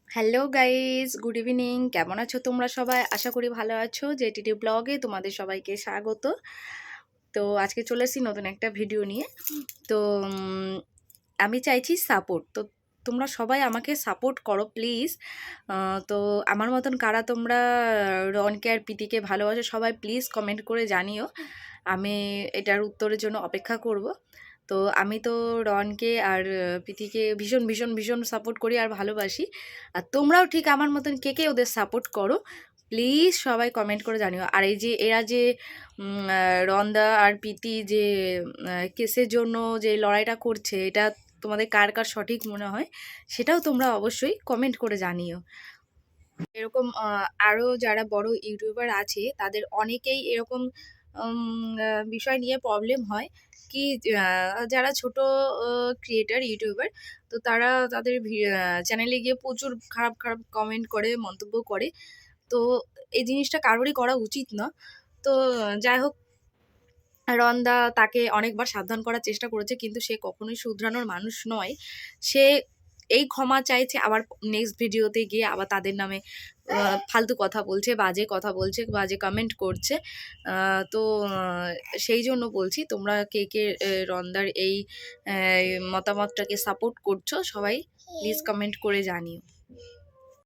Hello guys, good evening. কেমন আছো তোমরা সবাই? আশা করি ভালো আছো। জেটিডি ব্লগে তোমাদের সবাইকে স্বাগত। তো আজকে চলে এসেছি নতুন একটা ভিডিও নিয়ে। তো আমি চাইছি সাপোর্ট। তো তোমরা সবাই আমাকে সাপোর্ট করো প্লিজ। তো আমার মতন কারা তোমরা রনকে আর প্রীতিকে ভালোবাসো সবাই প্লিজ কমেন্ট করে জানিও। আমি এটার উত্তরের জন্য অপেক্ষা করব। তো আমি তো রনকে আর প্রীতিকে ভীষণ ভীষণ ভীষণ সাপোর্ট করি আর ভালোবাসি। আর তোমরাও ঠিক আমার মতন কে কে ওদের সাপোর্ট করো প্লিজ সবাই কমেন্ট করে জানিও। আর এই যে এরা যে রন্দা আর প্রীতি যে কেসের জন্য যে লড়াইটা করছে, এটা তোমাদের কার কার সঠিক মনে হয় সেটাও তোমরা অবশ্যই কমেন্ট করে জানিও। এরকম আরও যারা বড় ইউটিউবার আছে তাদের অনেকেই এরকম বিষয় নিয়ে প্রবলেম হয় কি, যারা ছোট ক্রিয়েটার ইউটিউবার, তো তারা তাদের চ্যানেলে গিয়ে প্রচুর খারাপ খারাপ কমেন্ট করে, মন্তব্য করে। তো এই জিনিসটা কারোরই করা উচিত না। তো যাই হোক, রন্দা তাকে অনেকবার সাবধান করার চেষ্টা করেছে কিন্তু সে কখনোই শুধরানোর মানুষ নয়। সে এই ক্ষমা চাইছে, আবার নেক্সট ভিডিওতে গিয়ে আবার তাদের নামে ফালতু কথা বলছে, বাজে কথা বলছে, বাজে কমেন্ট করছে। তো সেই জন্য বলছি, তোমরা কে কে রন্দার এই মতামতটাকে সাপোর্ট করছো সবাই প্লিজ কমেন্ট করে জানিও।